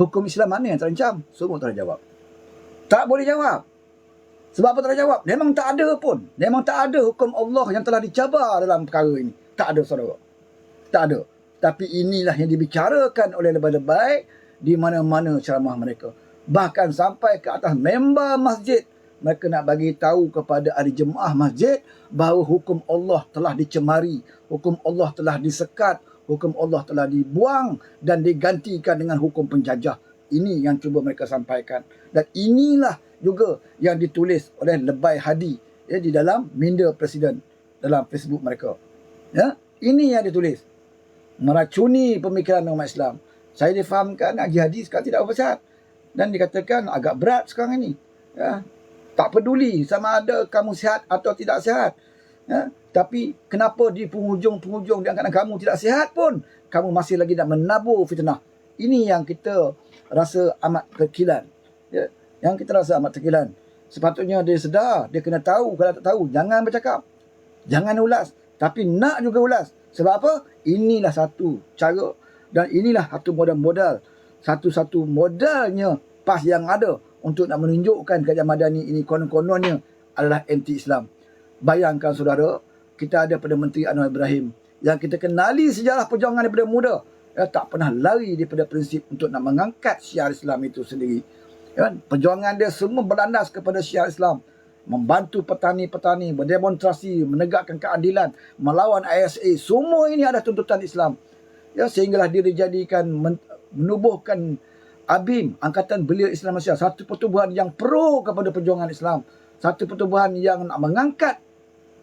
Hukum Islam mana yang terancam? Semua tak ada jawab. Tak boleh jawab. Sebab apa tak ada jawab? Memang tak ada pun. Memang tak ada hukum Allah yang telah dicabar dalam perkara ini. Tak ada, saudara. Tak ada. Tapi inilah yang dibicarakan oleh lebay-lebay di mana-mana ceramah mereka. Bahkan sampai ke atas member masjid. Mereka nak bagi tahu kepada ahli jemaah masjid bahawa hukum Allah telah dicemari. Hukum Allah telah disekat. Hukum Allah telah dibuang dan digantikan dengan hukum penjajah. Ini yang cuba mereka sampaikan. Dan inilah juga yang ditulis oleh Lebay Hadi ya, di dalam minda Presiden dalam Facebook mereka. Ya, ini yang ditulis. Meracuni pemikiran umat Islam. Saya difahamkan Haji Hadi sekarang tidak berpesan. Dan dikatakan agak berat sekarang ini. Ya, tak peduli sama ada kamu sihat atau tidak sihat. Ya, tapi kenapa di penghujung-penghujung di angkatan kamu tidak sihat pun, kamu masih lagi nak menabur fitnah. Ini yang kita rasa amat terkilan. Ya, yang kita rasa amat terkilan. Sepatutnya dia sedar, dia kena tahu. Kalau tak tahu, jangan bercakap. Jangan ulas. Tapi nak juga ulas. Sebab apa? Inilah satu cara dan inilah satu modal-modal. Satu-satu modalnya PAS yang ada untuk nak menunjukkan Kerajaan Madani ini konon-kononnya adalah anti-Islam. Bayangkan saudara, kita ada Perdana Menteri Anwar Ibrahim yang kita kenali sejarah perjuangan daripada muda. Ya, tak pernah lari daripada prinsip untuk nak mengangkat syiar Islam itu sendiri. Ya, perjuangan dia semua berlandas kepada syiar Islam. Membantu petani-petani, berdemonstrasi, menegakkan keadilan, melawan ISA. Semua ini ada tuntutan Islam. Ya, sehinggalah dia dijadikan menubuhkan ABIM, Angkatan Belia Islam Malaysia, satu pertubuhan yang pro kepada perjuangan Islam. Satu pertubuhan yang nak mengangkat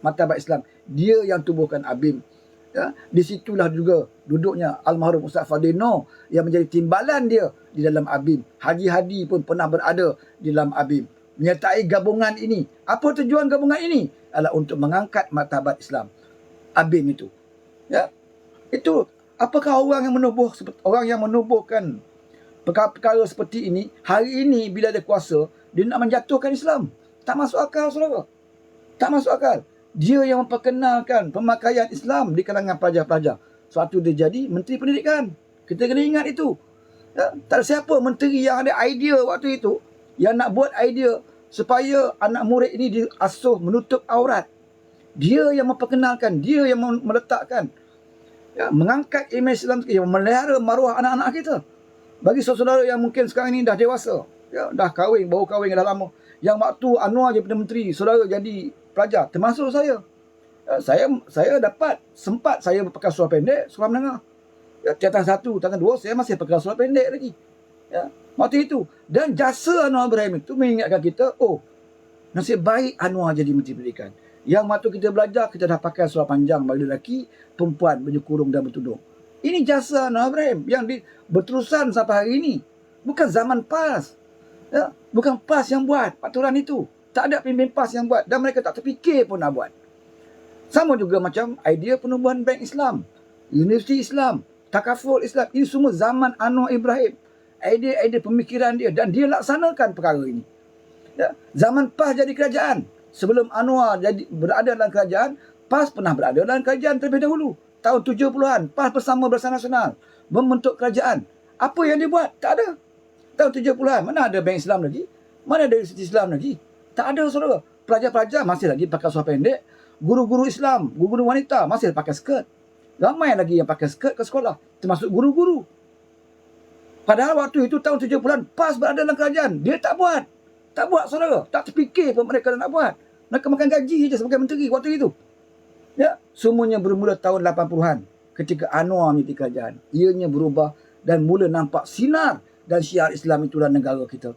martabat Islam. Dia yang tubuhkan ABIM. Ya, di situlah juga duduknya almarhum Ustaz Fadil yang menjadi timbalan dia di dalam ABIM. Haji Hadi pun pernah berada di dalam ABIM. Menyertai gabungan ini. Apa tujuan gabungan ini? Adalah untuk mengangkat martabat Islam. ABIM itu. Ya, itu apakah orang yang menubuhkan perkara-perkara seperti ini, hari ini bila dia kuasa, dia nak menjatuhkan Islam. Tak masuk akal, saudara. Tak masuk akal. Dia yang memperkenalkan pemakaian Islam di kalangan pelajar-pelajar. Suatu dia jadi Menteri Pendidikan. Kita kena ingat itu. Ya, tak ada siapa menteri yang ada idea waktu itu, yang nak buat idea supaya anak murid ini diasuh menutup aurat. Dia yang memperkenalkan, dia yang meletakkan, ya, mengangkat imej Islam, yang memelihara maruah anak-anak kita. Bagi saudara yang mungkin sekarang ini dah dewasa, ya, dah kahwin, baru kahwin dah lama, yang waktu Anwar jadi Perdana Menteri, saudara jadi pelajar, termasuk saya. Ya, saya dapat, sempat saya pakai seluar pendek, sekolah menengah. Ya, tingkatan 1, tingkatan 2, saya masih pakai seluar pendek lagi. Ya, waktu itu. Dan jasa Anwar Ibrahim itu mengingatkan kita, oh, nasib baik Anwar jadi Menteri Pendidikan. Yang waktu kita belajar, kita dah pakai seluar panjang bagi lelaki, perempuan baju kurung dan bertudung. Ini jasa Anwar Ibrahim yang berterusan sampai hari ini. Bukan zaman PAS. Ya, bukan PAS yang buat peraturan itu. Tak ada pemimpin PAS yang buat. Dan mereka tak terfikir pun nak buat. Sama juga macam idea penubuhan Bank Islam, Universiti Islam, Takaful Islam. Ini semua zaman Anwar Ibrahim. Idea-idea pemikiran dia. Dan dia laksanakan perkara ini. Ya, zaman PAS jadi kerajaan. Sebelum Anwar berada dalam kerajaan, PAS pernah berada dalam kerajaan terlebih dahulu. Tahun 70-an, PAS bersama Barisan Nasional membentuk kerajaan. Apa yang dia buat? Tak ada. Tahun 70-an, mana ada Bank Islam lagi? Mana ada Universiti Islam lagi? Tak ada, saudara. Pelajar-pelajar masih lagi pakai seluar pendek. Guru-guru Islam, guru-guru wanita masih pakai skirt. Ramai lagi yang pakai skirt ke sekolah, termasuk guru-guru. Padahal waktu itu tahun 70-an, PAS berada dalam kerajaan. Dia tak buat. Tak buat, saudara. Tak terfikir pun mereka nak buat. Mereka makan gaji saja sebagai menteri waktu itu. Ya, semuanya bermula tahun 80-an ketika Anwar menjadi kerajaan. Ianya berubah dan mula nampak sinar dan syiar Islam itu dalam negara kita.